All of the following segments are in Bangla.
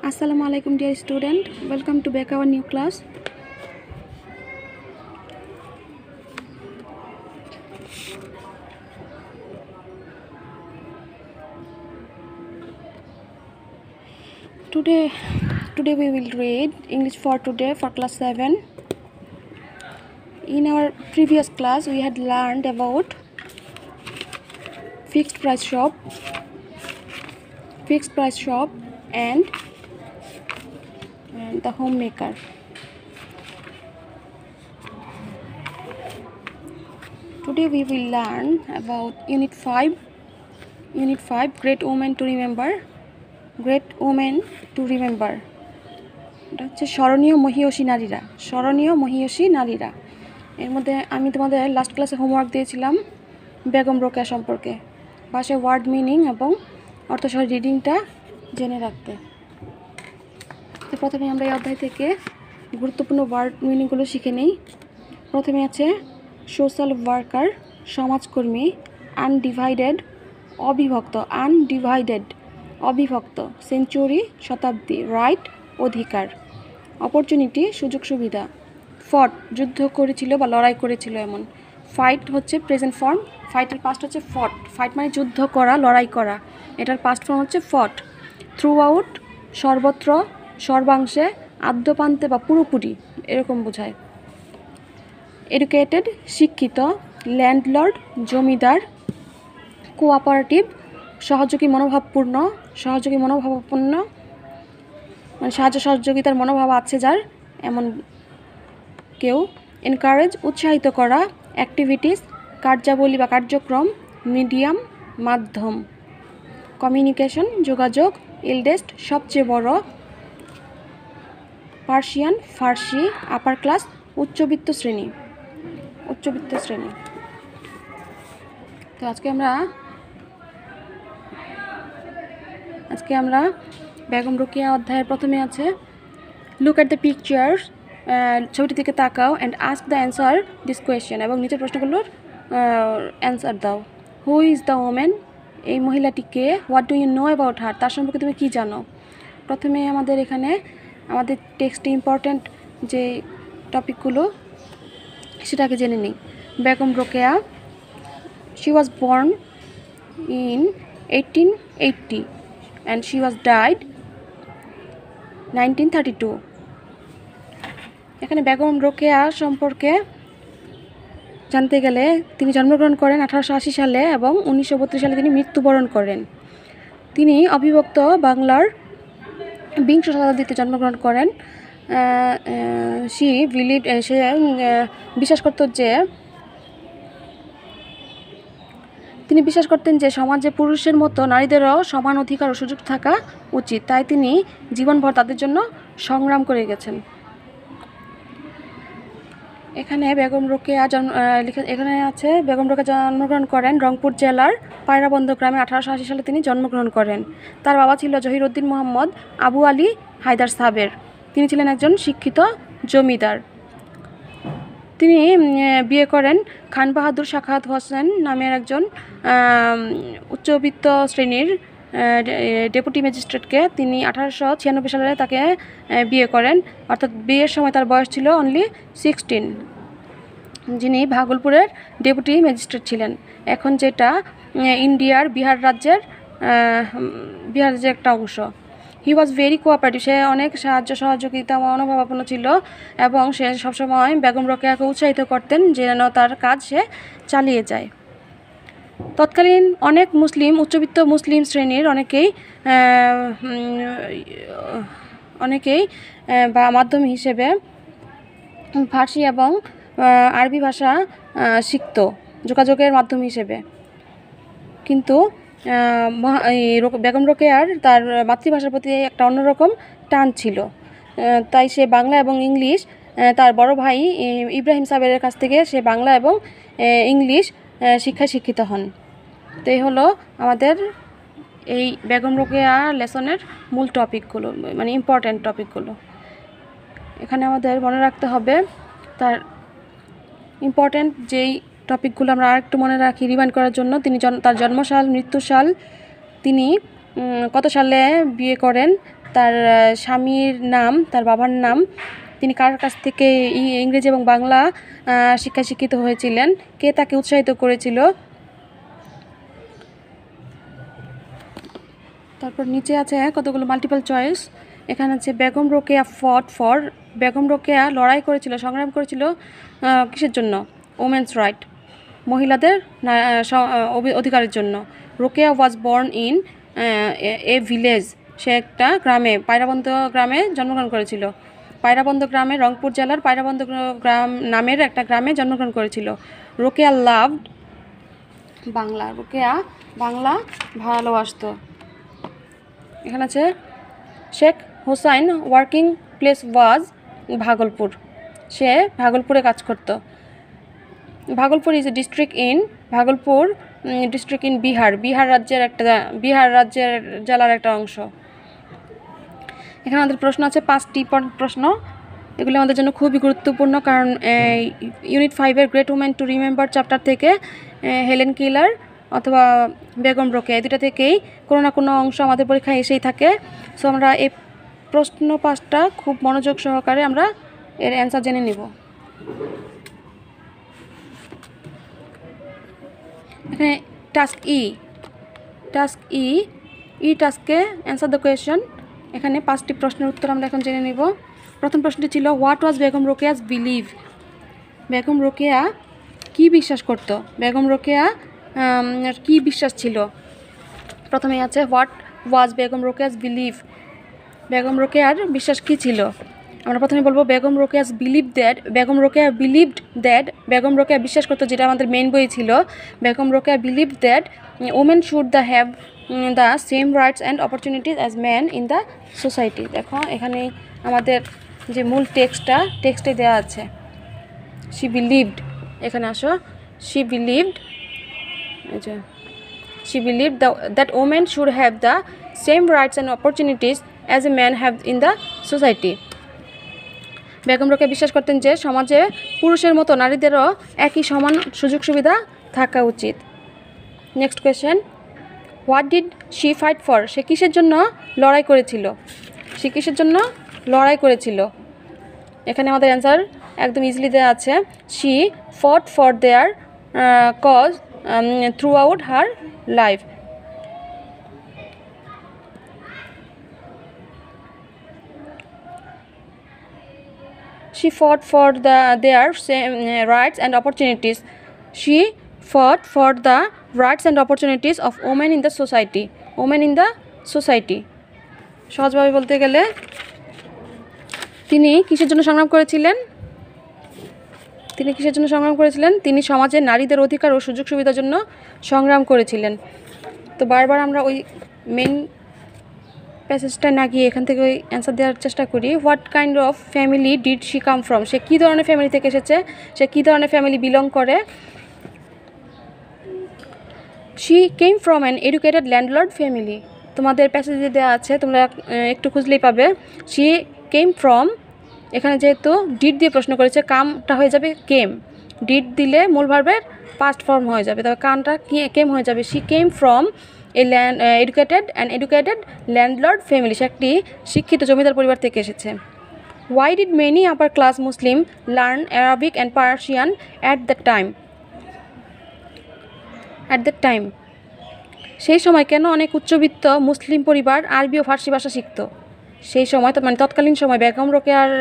Assalamu alaikum dear student, welcome to back our new class. Today we will read English for today for class 7. In our previous class we had learned about fixed price shop and the homemaker. Today we will learn about Unit 5 Great Women to Remember. এটা হচ্ছে স্মরণীয় মহিয়সী নারীরা। এর মধ্যে আমি তোমাদের লাস্ট ক্লাসে হোমওয়ার্ক দিয়েছিলাম বেগম রোকেয়া সম্পর্কে, ভাষায় ওয়ার্ড মিনিং এবং অর্থসহ রিডিংটা জেনে রাখতে। তো প্রথমে আমরা এই অধ্যায় থেকে গুরুত্বপূর্ণ ওয়ার্ড মিনিংগুলো শিখে নিই। প্রথমে আছে সোশ্যাল ওয়ার্কার, সমাজকর্মী, অবিভক্ত, সেঞ্চুরি, শতাব্দী, রাইট, অধিকার, অপরচুনিটি, সুযোগ সুবিধা, ফট, যুদ্ধ করেছিল বা লড়াই করেছিল এমন, ফাইট হচ্ছে প্রেজেন্ট ফর্ম, ফাইটের পাস্ট হচ্ছে ফট, ফাইট মানে যুদ্ধ করা, লড়াই করা, এটার পাস্ট ফর্ম হচ্ছে ফট, থ্রু আউট, সর্বত্র, সর্বাংশে, আদ্যপান্তে বা পুরোপুরি এরকম বোঝায়, এডুকেটেড, শিক্ষিত, ল্যান্ডলর্ড, জমিদার, কোঅপারেটিভ, সহযোগী মনোভাবাপন্ন মানে সাহায্য সহযোগিতার মনোভাব আছে যার এমন কেউ, এনকারেজ, উৎসাহিত করা, অ্যাক্টিভিটিস, কার্যাবলী বা কার্যক্রম, মিডিয়াম, মাধ্যম, কমিউনিকেশন, যোগাযোগ, এল্ডেস্ট, সবচেয়ে বড়, পার্সিয়ান, ফার্সি, আপার ক্লাস, উচ্চবিত্ত শ্রেণী। তো আজকে আমরা বেগম রোকেয়া অধ্যায়ের প্রথমে আছে লুক অ্যাট দ্য পিকচার্স, ছবিটি থেকে তাকাও, and ask the answer this question, এবং নিচের প্রশ্নগুলোর অ্যান্সার দাও। হু ইজ দ্য ওমেন, এই মহিলাটিকে, what do you know about her, তার সম্পর্কে তুমি কী জানো। প্রথমে আমাদের টেক্সটে ইম্পর্ট্যান্ট যে টপিকগুলো সেটাকে জেনে নিই। Begum Rokeya, she was born in 1880 and she was died 1932. এখানে বেগম রোকেয়া সম্পর্কে জানতে গেলে তিনি জন্মগ্রহণ করেন 1880 সালে এবং 1932 সালে তিনি মৃত্যুবরণ করেন। তিনি অবিভক্ত বাংলার বিংশ শতাব্দীতে জন্মগ্রহণ করেন। সে তিনি বিশ্বাস করতেন যে সমাজে পুরুষের মতো নারীদেরও সমান অধিকার ও সুযোগ থাকা উচিত, তাই তিনি জীবনভর তাদের জন্য সংগ্রাম করে গেছেন। এখানে বেগম রোকেয়া জন্মগ্রহণ করেন রংপুর জেলার পায়রাবন্ধ গ্রামে। 1880 সালে তিনি জন্মগ্রহণ করেন। তার বাবা ছিল জহিরউদ্দিন মোহাম্মদ আবু আলী হায়দার সাবের। তিনি ছিলেন একজন শিক্ষিত জমিদার। তিনি বিয়ে করেন খান বাহাদুর শাখাত হোসেন নামের একজন উচ্চবিত্ত শ্রেণীর ডেপুটি ম্যাজিস্ট্রেটকে। তিনি 1896 সালে তাকে বিয়ে করেন, অর্থাৎ বিয়ের সময় তার বয়স ছিল অনলি 16, যিনি ভাগলপুরের ডেপুটি ম্যাজিস্ট্রেট ছিলেন, এখন যেটা ইন্ডিয়ার বিহার রাজ্যের একটা অংশ। হি ওয়াজ ভেরি কোঅপারেটিভ, সে অনেক সাহায্য সহযোগিতা মনোভাবাপন্ন ছিল এবং সে সবসময় বেগম রোকেয়াকে উৎসাহিত করতেন যেন তার কাজ সে চালিয়ে যায়। তৎকালীন অনেক উচ্চবিত্ত মুসলিম শ্রেণীর অনেকেই বা মাধ্যম হিসেবে ফার্সি এবং আরবি ভাষা শিখত যোগাযোগের মাধ্যম হিসেবে, কিন্তু বেগম রোকেয়ার তার মাতৃভাষার প্রতি একটা অন্যরকম টান ছিল, তাই সে বাংলা এবং ইংলিশ, তার বড় ভাই ইব্রাহিম সাবেরের কাছ থেকে সে বাংলা এবং ইংলিশ শিক্ষায় শিক্ষিত হন। তো এই হলো আমাদের এই বেগম রোকেয়া লেসনের মূল টপিকগুলো, মানে ইম্পর্ট্যান্ট টপিকগুলো। এখানে আমাদের মনে রাখতে হবে তার ইম্পর্ট্যান্ট যেই টপিকগুলো আমরা আরেকটু মনে রাখি রিমাইন্ড করার জন্য। তিনি তার জন্মসাল, মৃত্যুসাল, তিনি কত সালে বিয়ে করেন, তার স্বামীর নাম, তার বাবার নাম, তিনি কার কাছ থেকে ইংরেজি এবং বাংলা শিক্ষায় শিক্ষিত হয়েছিলেন, কে তাকে উৎসাহিত করেছিল। তারপর নিচে আছে কতগুলো মাল্টিপল চয়েস। এখানে আছে বেগম রোকেয়া ফট ফর, বেগম রোকেয়া লড়াই করেছিল, সংগ্রাম করেছিল কিসের জন্য? ওমেন্স রাইট, মহিলাদের অধিকারের জন্য। Rokeya was born in a village, সে একটা গ্রামে, পায়রাবন্দ গ্রামে জন্মগ্রহণ করেছিল। পায়রাবন্দ গ্রামে রংপুর জেলার পায়রাবন্দ গ্রাম নামের একটা গ্রামে জন্মগ্রহণ করেছিল। রোকেয়া লাভড বাংলা, রোকেয়া বাংলা ভালোবাসত। এখানে আছে Sheikh Hossain working place was Bhagalpur, সে ভাগলপুরে কাজ করত। Bhagalpur is a district in, Bhagalpur district in Bihar, Bihar রাজ্যের জেলার একটা অংশ। এখানে আমাদের প্রশ্ন আছে 5টি প্রশ্ন, এগুলো আমাদের জন্য খুবই গুরুত্বপূর্ণ, কারণ ইউনিট 5-এর great women to remember chapter থেকে হেলেন কেলার অথবা বেগম রোকেয়া, এই দুটা থেকেই কোনো না কোনো অংশ আমাদের পরীক্ষায় এসেই থাকে। সো আমরা এই প্রশ্ন 5টা খুব মনোযোগ সহকারে আমরা এর অ্যান্সার জেনে নিব। এখানে টাস্ক ই, টাস্কে অ্যান্সার দ্য কোয়েশ্চন। এখানে 5টি প্রশ্নের উত্তর আমরা এখন জেনে নিব। প্রথম প্রশ্নটি ছিল what was Begum Rokeya's believe, Begum Rokeya কি বিশ্বাস করত, বেগম রোকেয়া কি বিশ্বাস ছিল। প্রথমেই আছে what was Begum Rokeya's believe, Begum রোকেয়ার বিশ্বাস কি ছিল। আমরা প্রথমে বলবো Begum Rokeya's believe that, Begum Rokeya believed that, Begum Rokeya বিশ্বাস করতো, যেটা আমাদের মেইন বই ছিল। Begum Rokeya believed that women should have the same rights and opportunities as man in the society. দেখো এখানে আমাদের যে মূল টেক্সটে দেওয়া আছে, শি বিলিভড, এখানে আসো, she believed that women should have the same rights and opportunities as a man have in the society. Begum Rokeya বিশ্বাস করতেন যে সমাজে পুরুষের মতো নারীদেরও একই সমান সুযোগ সুবিধা থাকা উচিত। Next question, what did she fight for, সে কিসের জন্য লড়াই করেছিল, এখানে আমাদের অ্যান্সার একদম ইজিলি দেওয়া আছে, she fought for their cause throughout her life. She fought for their same rights and opportunities. She fought for the rights and opportunities of women in the society. Women in the society. সহজভাবে বলতে গেলে তিনি কিসের জন্য সংগ্রাম করেছিলেন? তিনি সমাজের নারীদের অধিকার ও সুযোগ সুবিধার জন্য সংগ্রাম করেছিলেন। তো বারবার আমরা ওই মেইন প্যাসেজটা না গিয়ে এখান থেকে ওই অ্যান্সার দেওয়ার চেষ্টা করি। What kind of family did she come from, সে কী ধরনের ফ্যামিলি থেকে এসেছে, সে কী ধরনের ফ্যামিলি বিলং করে। She came from an educated landlord family, তোমাদের প্যাসেজে দেওয়া আছে, তোমরা একটু খুঁজলেই পাবে। শি কেম ফ্রম, এখানে যেহেতু ডিড দিয়ে প্রশ্ন করেছে, কামটা হয়ে যাবে কেম, ডিড দিলে মূল ভার্বের পাস্ট ফর্ম হয়ে যাবে, তবে কামটা কেম হয়ে যাবে। She came from educated landlord family, সে একটি শিক্ষিত জমিদার পরিবার থেকে এসেছে। Why did many upper class Muslim learn Arabic and Persian at the time, সেই সময় কেন অনেক উচ্চবিত্ত মুসলিম পরিবার আরবি ও ফার্সি ভাষা শিখত। সেই সময় মানে তৎকালীন সময়, বেগম রোকেয়ার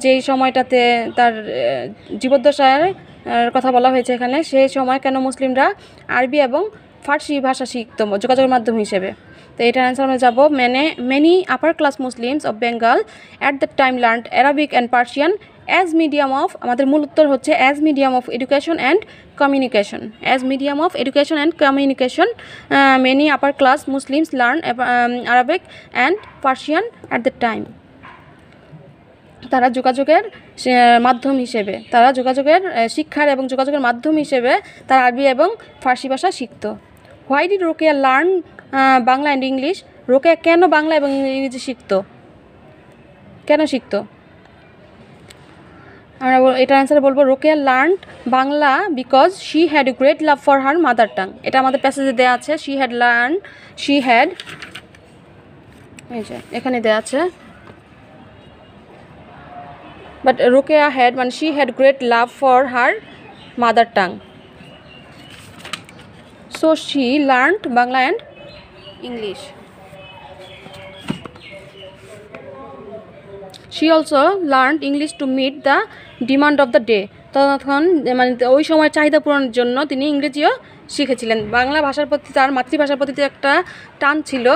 যেই সময়টাতে তার জীবদ্দশার কথা বলা হয়েছে এখানে, সেই সময় কেন মুসলিমরা আরবি এবং ফার্সি ভাষা শিখত যোগাযোগের মাধ্যম হিসেবে। তো এটার অ্যান্সার আমরা যাবো, many upper class Muslims of Bengal at the time learn Arabic and Persian as medium of, আমাদের মূল উত্তর হচ্ছে as medium of education and communication, as medium of education and communication. Many upper class Muslims learn Arabic and Persian at the time, তারা যোগাযোগের মাধ্যম হিসেবে, শিক্ষার এবং যোগাযোগের মাধ্যম হিসেবে তারা আরবি এবং ফার্সি ভাষা শিখত। Why did Rokeya learn Bangla and English, Rokeya কেন বাংলা এবং ইংরেজি শিখত, আমরা এটার অ্যান্সার বলবো, Rokeya learn Bangla because she had a great love for her mother tongue, এটা আমাদের প্যাসেজে দেওয়া আছে। শি হ্যাড এই যে এখানে দেয়া আছে, বাট রোকেয়া হ্যাড মানে she had great love for her mother tongue, so she learned Bangla and English. She also learned English to meet the demand of the day, তখন মানে ওই সময় চাহিদা পূরণের জন্য তিনি ইংরেজিও শিখেছিলেন। বাংলা ভাষার প্রতি তার মাতৃভাষার প্রতি একটা টান ছিল,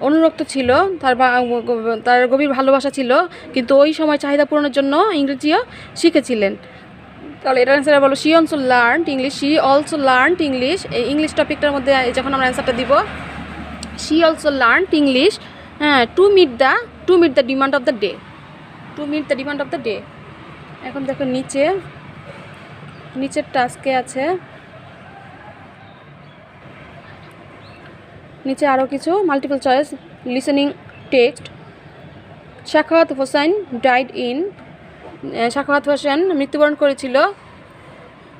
অনুরক্ত ছিল, তার গভীর ভালোবাসা ছিল, কিন্তু ওই সময় চাহিদা পূরণের জন্য ইংরেজিও শিখেছিলেন। তাহলে এটার অ্যান্সার বলো she also learned English, she also learned English. এই ইংলিশ টপিকটার মধ্যে যখন আমরা অ্যান্সারটা দিব, she also learned English to meet the demand of the day, to meet the demand of the day. এখন দেখো নিচের টাস্কে আছে, নিচে আরও কিছু multiple choice listening text. Sakhawat Hossain died in, Sakhawat Hossain মৃত্যুবরণ করেছিল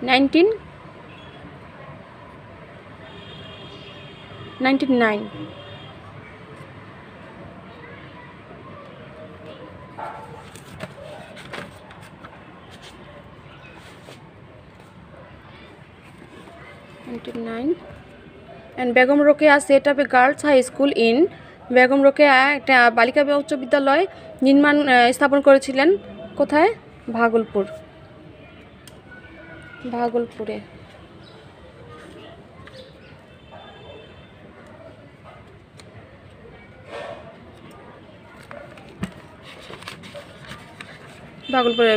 1999। And Begum Rokeya set up a girls high school in, Begum Rokeya একটা বালিকা উচ্চ বিদ্যালয় স্থাপন করেছিলেন কোথায়? ভাগলপুরে।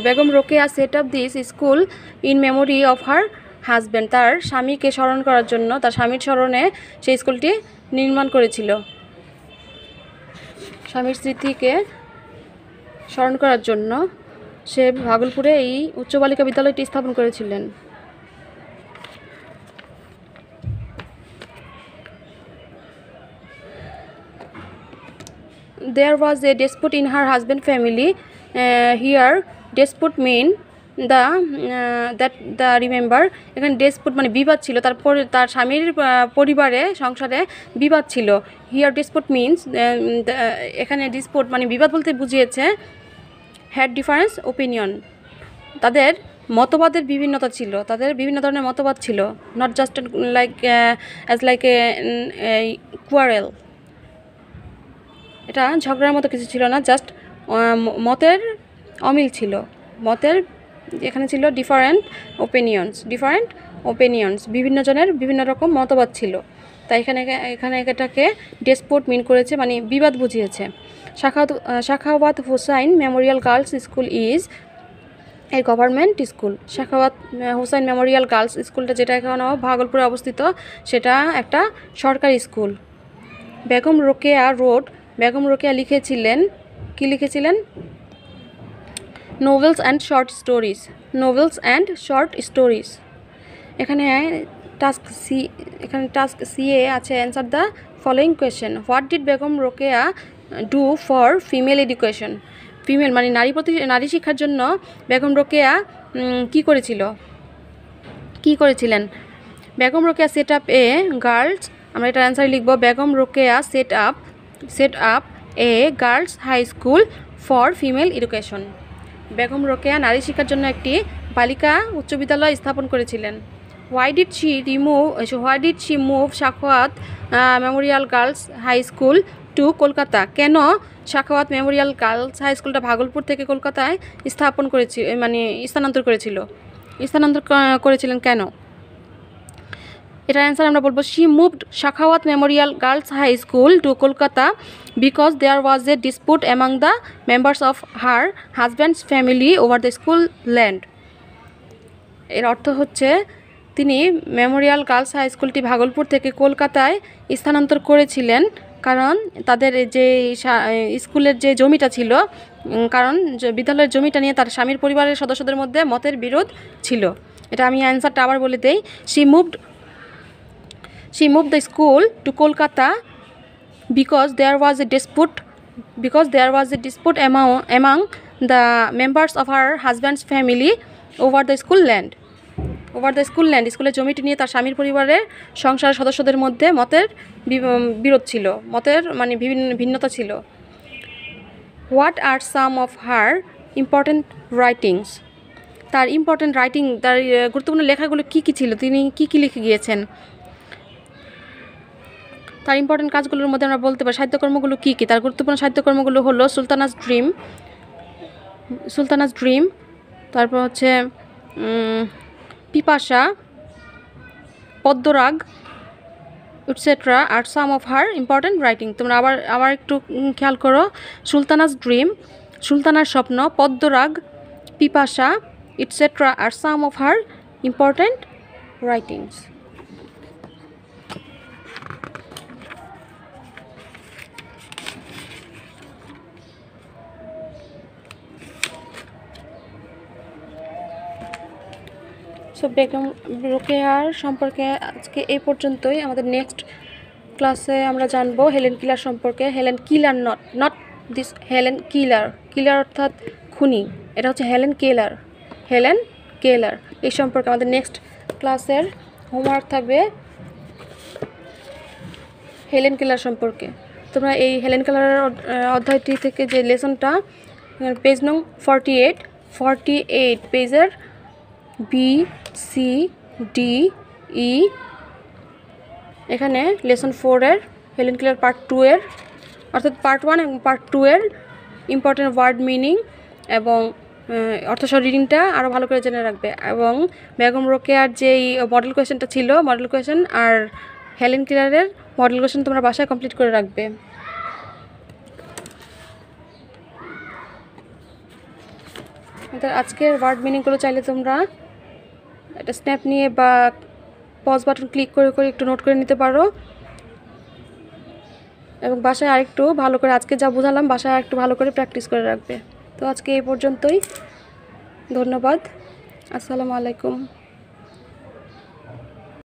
Begum Rokeya set up this school in memory of her husband, তার স্বামীকে স্মরণ করার জন্য, তার স্বামীর স্মরণে সেই স্কুলটি নির্মাণ করেছিল। স্বামীর স্মৃতিকে স্মরণ করার জন্য সে ভাগলপুরে এই উচ্চ বালিকা বিদ্যালয়টি স্থাপন করেছিলেন। There was a dispute in her husband family. Here dispute mean the remember, এখানে dispute মানে বিবাদ ছিল, তার স্বামীর পরিবারে সংসারে বিবাদ ছিল। Here dispute means এখানে dispute মানে বিবাদ বলতে বুঝিয়েছে had difference opinion, তাদের মতবাদের বিভিন্নতা ছিল, তাদের বিভিন্ন ধরনের মতবাদ ছিল। not just like a quarrel, এটা ঝগড়ার মতো কিছু ছিল না, জাস্ট মতের অমিল ছিল, মতের এখানে ছিল ডিফারেন্ট ওপিনিয়ন্স, বিভিন্ন জনের বিভিন্ন রকম মতবাদ ছিল, তাই এখানে এটাকে ডিসপুট মিন করেছে, মানে বিবাদ বুঝিয়েছে। Sakhawat Hossain Memorial girls school is a government school. Sakhawat Hossain Memorial girls স্কুলটা যেটা এখনও ভাগলপুরে অবস্থিত, সেটা একটা সরকারি স্কুল। বেগম রোকেয়া রোড, বেগম রোকেয়া লিখেছিলেন, কি লিখেছিলেন? Novels and short stories. এখানে টাস্ক সি এ আছে answer the following question. What did Begum Rokeya do for female education? Female মানে নারী শিক্ষার জন্য বেগম রোকেয়া কি করেছিলেন? Begum Rokeya set up a girls, আমরা এটার অ্যান্সার লিখব Begum Rokeya set up a girls high school for female education. Begum Rokeya নারী শিক্ষার জন্য একটি বালিকা উচ্চ বিদ্যালয় স্থাপন করেছিলেন। Why did she move Sakhawat memorial girls high school to Kolkata? কেন সাখাওয়াত মেমোরিয়াল গার্লস হাই স্কুলটা ভাগলপুর থেকে কলকাতায় স্থানান্তর করেছিলেন কেন? এটার অ্যান্সার আমরা বলবো she moved Sakhawat memorial girls high school to Kolkata because there was a dispute among the members of her husband's family over the school land. এর অর্থ হচ্ছে তিনি মেমোরিয়াল গার্লস হাই স্কুলটি ভাগলপুর থেকে কলকাতায় স্থানান্তর করেছিলেন কারণ তাদের যে স্কুলের যে জমিটা ছিল, কারণ বিদ্যালয়ের জমিটা নিয়ে তার স্বামীর পরিবারের সদস্যদের মধ্যে মতের বিরোধ ছিল। এটা আমি অ্যান্সারটা আবার বলে দেই। She moved the school to Kolkata because there was a dispute among the members of her husband's family over the school land. Over the school land, স্কুলের জমিটি নিয়ে তার স্বামীর পরিবারের সংসার সদস্যদের মধ্যে মতের বিরোধ ছিল, মতের মানে ভিন্নতা ছিল। What are some of her important writings, তার ইম্পর্টেন্ট রাইটিং, তার গুরুত্বপূর্ণ লেখাগুলো কী কী ছিল, তিনি কী কী লিখে গিয়েছেন। তার ইম্পর্টেন্ট কাজগুলোর মধ্যে আমরা বলতে পারি সাহিত্যকর্মগুলো কী কী। তার গুরুত্বপূর্ণ সাহিত্যকর্মগুলো হলো সুলতানাস ড্রিম, তারপর হচ্ছে Pipasa, Padmarag, etcetera R some of her important writing. তোমরা আবার একটু খেয়াল করো, সুলতানাস ড্রিম, সুলতানার স্বপ্ন, Padmarag, Pipasa, etcetera R some of her important writings. So Begum রোকেয়ার সম্পর্কে আজকে এই পর্যন্তই। আমাদের নেক্সট ক্লাসে আমরা জানবো হেলেন কিলার সম্পর্কে। Helen Keller, not this Helen killer, killer অর্থাৎ খুনি, এটা হচ্ছে হেলেন কেলার। এই সম্পর্কে আমাদের নেক্সট ক্লাসের হোমওয়ার্ক থাকবে হেলেন কেলার সম্পর্কে। তোমরা এই হেলেন কেলারের অধ্যায়টি থেকে যে লেসনটা, পেজ নং 48 পেজের বি, সি, ডি, ই, এখানে লেসন 4-এর হেলেন কেলার পার্ট 2-এর, অর্থাৎ পার্ট 1 এবং পার্ট 2-এর ইম্পর্টেন্ট ওয়ার্ড মিনিং এবং অর্থসহ রিডিংটা আরও ভালো করে জেনে রাখবে। এবং বেগম রোকেয়ার যেই মডেল কোয়েশ্চেনটা ছিল, মডেল কোয়েশ্চেন আর হেলেন কেলারের মডেল কোয়েশ্চেন তোমরা বাসায় কমপ্লিট করে রাখবে। আজকের ওয়ার্ড মিনিংগুলো চাইলে তোমরা একটা স্ন্যাপ নিয়ে বা পজ বাটন ক্লিক করে একটু নোট করে নিতে পারো এবং বাসায় আরেকটু ভালো করে, আজকে যা বোঝালাম বাসায় আরেকটু ভালো করে প্র্যাকটিস করে রাখবে। তো আজকে এই পর্যন্তই, ধন্যবাদ, আসসালামু আলাইকুম।